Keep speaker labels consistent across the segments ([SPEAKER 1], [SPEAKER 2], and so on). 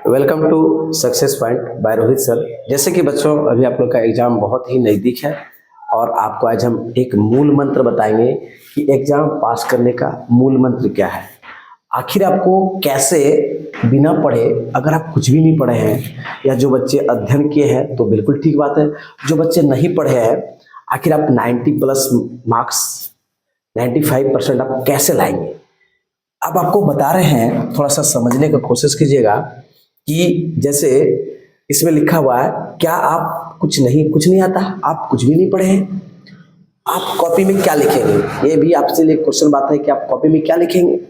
[SPEAKER 1] Welcome to success point by Rohit sir. जैसे कि बच्चों अभी आप लोग का एग्जाम बहुत ही नज़दीक है और आपको आज हम एक मूल मंत्र बताएंगे कि एग्जाम पास करने का मूल मंत्र क्या है। आखिर आपको कैसे बिना पढ़े, अगर आप कुछ भी नहीं पढ़े हैं या जो बच्चे अध्ययन किए हैं तो बिल्कुल ठीक बात है, जो बच्चे नहीं पढ़े हैं आखिर आप 90 प्लस मार्क्स 95% आप कैसे लाएंगे। अब आपको बता रहे हैं, थोड़ा सा समझने का कोशिश कीजिएगा कि जैसे इसमें लिखा हुआ है, क्या आप कुछ नहीं आता, आप कुछ भी नहीं पढ़े हैं, आप कॉपी में क्या लिखेंगे। ये भी आपसे लिए क्वेश्चन बात है कि आप कॉपी में क्या लिखेंगे,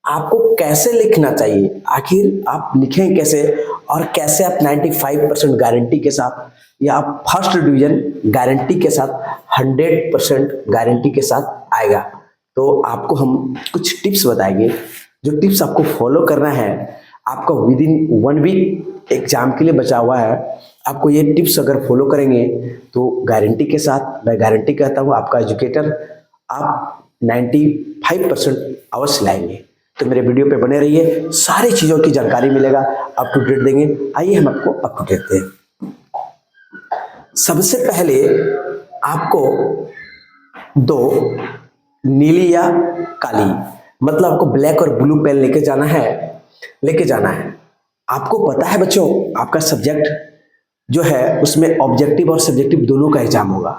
[SPEAKER 1] आपको कैसे लिखना चाहिए, आखिर आप लिखें कैसे और कैसे आप 95% गारंटी के साथ या आप फर्स्ट डिवीजन गारंटी के साथ 100% गारंटी के साथ आएगा। तो आपको हम कुछ टिप्स बताएंगे, जो टिप्स आपको फॉलो करना है। आपका विद इन 1 वीक एग्जाम के लिए बचा हुआ है। आपको ये टिप्स अगर फॉलो करेंगे तो गारंटी के साथ, मैं गारंटी कहता हूँ आपका एजुकेटर, आप 95% अवश्य लाएंगे। तो मेरे वीडियो पे बने रहिए, सारी चीज़ों की जानकारी मिलेगा, अप टू डेट देंगे। आइए हम आपको अप टू डेट दें। सबसे पहले आपको 2 नीली या काली, मतलब आपको ब्लैक और ब्लू पेन लेके जाना है। आपको पता है बच्चों, आपका सब्जेक्ट जो है उसमें ऑब्जेक्टिव और सब्जेक्टिव दोनों का एग्जाम होगा,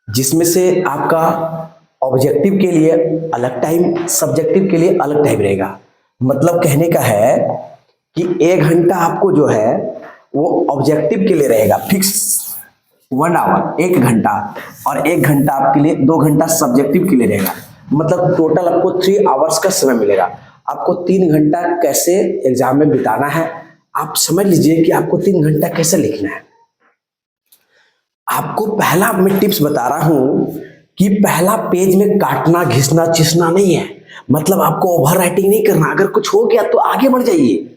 [SPEAKER 1] जिसमें से आपका ऑब्जेक्टिव के लिए अलग टाइम, सब्जेक्टिव के लिए अलग टाइम रहेगा। मतलब कहने का है कि 1 घंटा आपको जो है वो ऑब्जेक्टिव के लिए रहेगा फिक्स 1 आवर, 1 घंटा, और 1 घंटा आपके लिए 2 घंटा सब्जेक्टिव के लिए रहेगा। मतलब टोटल आपको 3 आवर्स का समय मिलेगा। आपको 3 घंटा कैसे एग्जाम में बिताना है, आप समझ लीजिए कि आपको 3 घंटा कैसे लिखना है। आपको पहला मैं टिप्स बता रहा हूं कि पहला पेज में काटना, घिसना, चिसना नहीं है। मतलब आपको ओवर राइटिंग नहीं करना। अगर कुछ हो गया तो आगे बढ़ जाइए।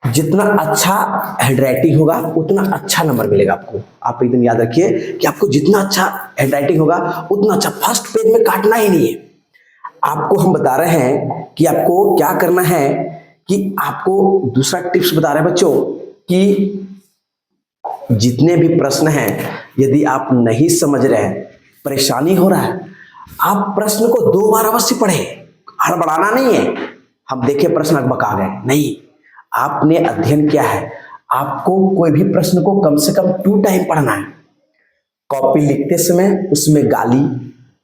[SPEAKER 1] जितना अच्छा हैंडराइटिंग होगा उतना अच्छा नंबर मिलेगा आपको। आप एकदम याद रखिए कि आपको जितना अच्छा हैंडराइटिंग होगा उतना अच्छा। फर्स्ट पेज में काटना ही नहीं है। आपको हम बता रहे हैं कि आपको क्या करना है, कि आपको दूसरा टिप्स बता रहे हैं बच्चों कि जितने भी प्रश्न हैं, यदि आप नहीं समझ रहे हैं, परेशानी हो रहा है, आप प्रश्न को 2 बार अवश्य पढ़ें। हड़बड़ाना नहीं है, हम देखे प्रश्न अकबका गए नहीं। आपने अध्ययन किया है, आपको कोई भी प्रश्न को कम से कम 2 टाइम पढ़ना है। कॉपी लिखते समय उसमें गाली,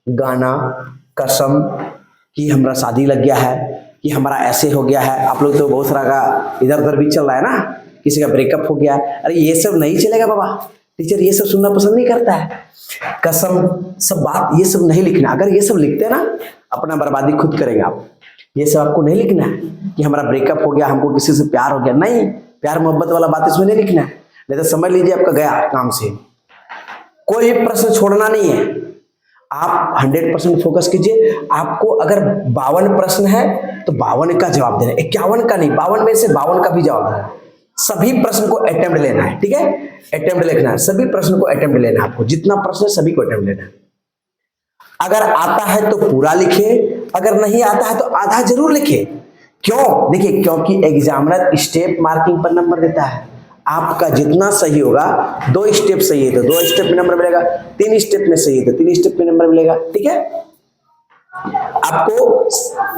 [SPEAKER 1] गाना, कसम कि हमारा शादी लग गया है, कि हमारा ऐसे हो गया है। आप लोग तो बहुत सारा का इधर उधर भी चल रहा है ना, किसी का ब्रेकअप हो गया, अरे ये सब नहीं चलेगा बाबा, टीचर ये सब सुनना पसंद नहीं करता है। कसम, सब बात ये सब नहीं लिखना। अगर ये सब लिखते हैं ना, अपना बर्बादी खुद करेंगे आप। ये सब आपको नहीं लिखना है कि हमारा ब्रेकअप हो गया, हमको किसी से प्यार हो गया, नहीं, प्यार मोहब्बत वाला बात इसमें नहीं लिखना है, नहीं तो समझ लीजिए आपका गया काम से। कोई भी प्रश्न छोड़ना नहीं है, आप 100% फोकस कीजिए। आपको अगर 52 प्रश्न है तो 52 का जवाब देना है, 51 का नहीं, 52 में से 52 का भी जवाब देना है। सभी प्रश्न को अटेम्प्ट लेना है, ठीक है, अटेम्प्ट लिखना है, सभी प्रश्न को अटेम्प्ट लेना है। आपको जितना प्रश्न है सभी को अटेम्प्ट लेना है। अगर आता है तो पूरा लिखे, अगर नहीं आता है तो आधा जरूर लिखे। क्यों? देखिए, क्योंकि एग्जामिनर स्टेप मार्किंग पर नंबर देता है। आपका जितना सही होगा, 2 स्टेप सही है तो 2 स्टेप में नंबर मिलेगा, 3 स्टेप में सही है तो 3 स्टेप में नंबर मिलेगा, ठीक है। आपको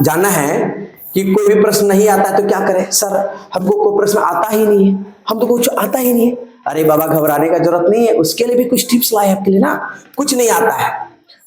[SPEAKER 1] जानना है कि कोई भी प्रश्न नहीं आता है तो क्या करें। सर हमको कोई प्रश्न आता ही नहीं है, हम तो कुछ आता ही नहीं है। अरे बाबा, घबराने का जरूरत नहीं है, उसके लिए भी कुछ टिप्स लाए आपके लिए ना। कुछ नहीं आता है,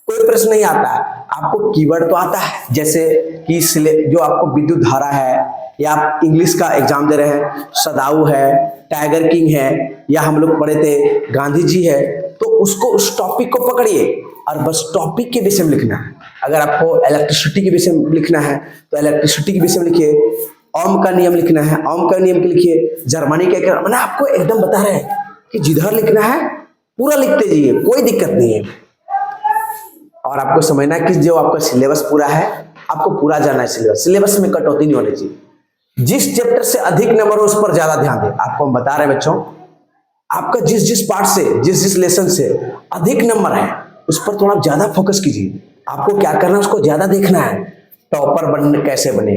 [SPEAKER 1] कोई प्रश्न नहीं आता है, आपको कीवर्ड तो आता है, जैसे कि जो आपको विद्युत धारा है, या आप इंग्लिश का एग्जाम दे रहे हैं, सदाऊ है, टाइगर किंग है, या हम लोग पढ़े थे गांधी जी है, तो उसको, उस टॉपिक को पकड़िए और बस टॉपिक के विषय में लिखना है। अगर आपको इलेक्ट्रिसिटी के विषय में लिखना है तो इलेक्ट्रिसिटी के विषय में लिखिए। ओम का नियम लिखना है, ओम का नियम के लिखिए। जर्मनी का, मैंने आपको एकदम बता रहे हैं कि जिधर लिखना है पूरा लिखते जाइए, कोई दिक्कत नहीं है। और आपको समझना है कि जो आपका सिलेबस पूरा है, आपको पूरा जाना है सिलेबस। सिलेबस में कटौती नहीं होनी चाहिए। जिस चैप्टर से अधिक नंबर हो उस पर ज्यादा ध्यान दें। आपको हम बता रहे हैं बच्चों, आपका जिस पार्ट से, जिस लेसन से अधिक नंबर है उस पर थोड़ा ज्यादा फोकस कीजिए। आपको क्या करना है, उसको ज्यादा देखना है। टॉपर बनने कैसे बने,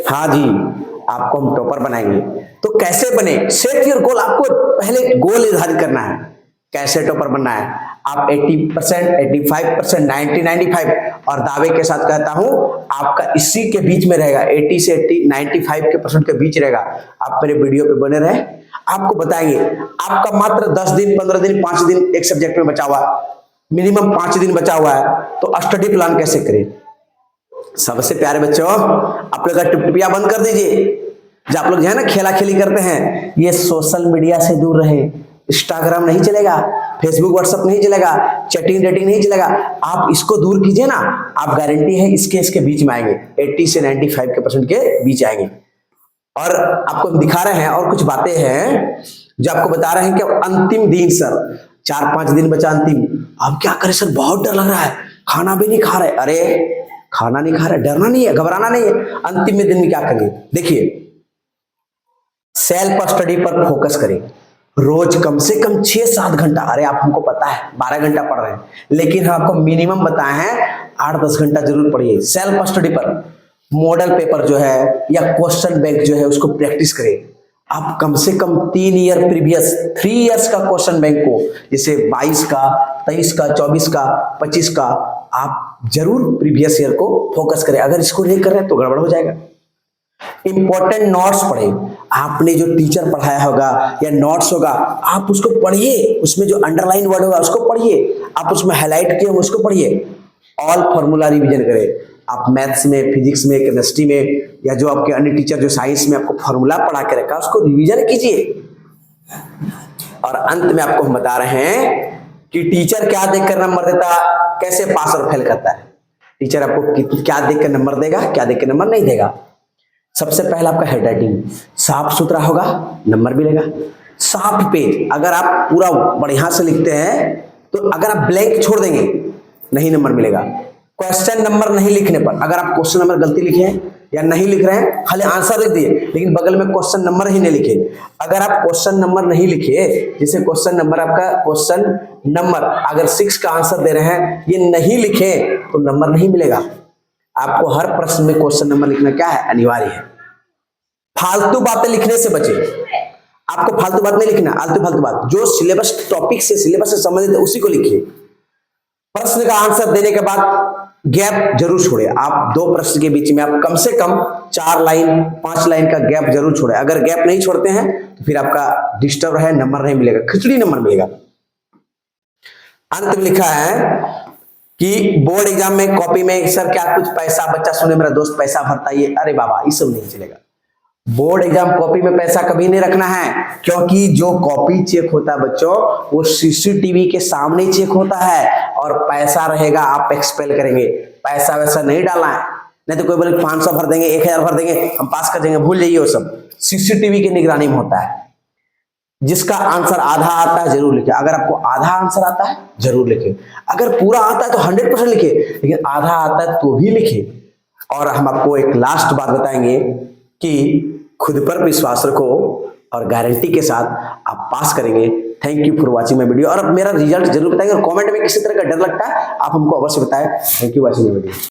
[SPEAKER 1] हाँ जी, आपको हम टॉपर बनाएंगे। तो कैसे बने, सेट योर गोल, आपको पहले गोल निर्धारित करना है कैसे टॉपर बनना है। आप 80%, 85%, 90, 95 और दावे के साथ कहता हूं आपका इसी के बीच में रहेगा, 80 से 95% के बीच रहेगा। आप मेरे वीडियो पे बने रहे, आपको बताएंगे। आपका मात्र 10 दिन, 15 दिन, 5 दिन एक सब्जेक्ट में बचा हुआ, मिनिमम 5 दिन बचा हुआ है, तो स्टडी प्लान कैसे करें। सबसे प्यारे बच्चों, आप लोग टिपटिपिया बंद कर दीजिए। जो आप लोग जो है ना खेला खेली करते हैं, ये सोशल मीडिया से दूर रहे। इंस्टाग्राम नहीं चलेगा, फेसबुक व्हाट्सएप नहीं चलेगा, चैटिंग डेटिंग नहीं चलेगा। आप इसको दूर कीजिए ना, आप गारंटी है इसके बीच में आएंगे, 80 से 95% के बीच आएंगे। और आपको हम दिखा रहे हैं और कुछ बातें हैं जो आपको बता रहे हैं कि अंतिम दिन सर 4-5 दिन बचा अंतिम, अब क्या करें सर, बहुत डर लग रहा है, खाना भी नहीं खा रहे। अरे खाना नहीं खा रहे, डरना नहीं है, घबराना नहीं है। अंतिम में दिन में क्या करेंगे, देखिए सेल्फ स्टडी पर फोकस करें। रोज कम से कम 6-7 घंटा, अरे आप हमको पता है 12 घंटा पढ़ रहे हैं, लेकिन हम आपको मिनिमम बताए हैं 8-10 घंटा जरूर पढ़िए सेल्फ स्टडी पर। मॉडल पेपर जो है या क्वेश्चन बैंक जो है उसको प्रैक्टिस करें। आप कम से कम 3 ईयर प्रीवियस 3 इयर्स का क्वेश्चन बैंक को, जैसे 22 का, 23 का, 24 का, 25 का, आप जरूर प्रीवियस ईयर को फोकस करें। अगर इसको नहीं कर रहे हैं तो गड़बड़ हो जाएगा। इंपॉर्टेंट नोट्स पढ़ें, आपने जो टीचर पढ़ाया होगा या नोट्स होगा आप उसको पढ़िए, उसमें जो अंडरलाइन वर्ड होगा उसको पढ़िए, आप उसमें हाईलाइट किए होंगे उसको पढ़िए। ऑल फॉर्मूला रिवीजन करें। आप मैथ्स में, फिजिक्स में, केमिस्ट्री में या जो आपके अन्य टीचर जो साइंस में आपको फॉर्मूला पढ़ा के रखा उसको रिवीजन कीजिए। और अंत में आपको हम बता रहे हैं कि टीचर क्या देखकर नंबर देता, कैसे पास और फेल करता है। टीचर आपको क्या देखकर नंबर देगा, क्या देखकर नंबर नहीं देगा। सबसे पहला आपका हैंडराइटिंग साफ सुथरा होगा, नंबर मिलेगा। साफ पेज, अगर आप पूरा बढ़िया से लिखते हैं तो अगर आप ब्लैंक छोड़ देंगे नहीं नंबर मिलेगा। क्वेश्चन नंबर नहीं लिखने पर, अगर आप क्वेश्चन नंबर गलती लिखे हैं या नहीं लिख रहे हैं, खाली आंसर लिख दिए लेकिन बगल में क्वेश्चन नंबर ही नहीं लिखे। अगर आप क्वेश्चन नंबर नहीं लिखे, जैसे क्वेश्चन नंबर आपका क्वेश्चन नंबर अगर 6 का आंसर दे रहे हैं ये नहीं लिखे तो नंबर नहीं मिलेगा। आपको हर प्रश्न में क्वेश्चन नंबर लिखना क्या है, अनिवार्य है। फालतू बातें लिखने से बचे, आपको फालतू बात नहीं लिखना। आलतू फालतू बात जो सिलेबस टॉपिक से, सिलेबस से संबंधित है उसी को लिखिए। प्रश्न का आंसर देने के बाद गैप जरूर छोड़े। आप 2 प्रश्न के बीच में आप कम से कम 4 लाइन 5 लाइन का गैप जरूर छोड़े। अगर गैप नहीं छोड़ते हैं तो फिर आपका डिस्टर्ब है, नंबर नहीं मिलेगा, खिचड़ी नंबर मिलेगा। अंत में लिखा है कि बोर्ड एग्जाम में कॉपी में सर क्या कुछ पैसा, बच्चा सुने मेरा दोस्त पैसा भरता है, अरे बाबा ये सब नहीं चलेगा। बोर्ड एग्जाम कॉपी में पैसा कभी नहीं रखना है, क्योंकि जो कॉपी चेक होता है बच्चों वो सीसीटीवी के सामने चेक होता है और पैसा रहेगा, आप एक्सपेल करेंगे। पैसा वैसा नहीं डालना है, नहीं तो कोई बोले 500 भर देंगे, 1000 भर देंगे, हम पास कर देंगे, भूल जाइए वो सब। सीसीटीवी की निगरानी में होता है। जिसका आंसर आधा आता है जरूर लिखे। अगर आपको आधा आंसर आता है जरूर लिखे, अगर पूरा आता है तो 100% लिखे, लेकिन आधा आता है तो भी लिखे। और हम आपको एक लास्ट बात बताएंगे कि खुद पर विश्वास रखो और गारंटी के साथ आप पास करेंगे। Thank you for watching my video. और अब मेरा रिजल्ट जरूर बताएंगे और कमेंट में किसी तरह का डर लगता है आप हमको अवश्य बताएं। Thank you watching my video.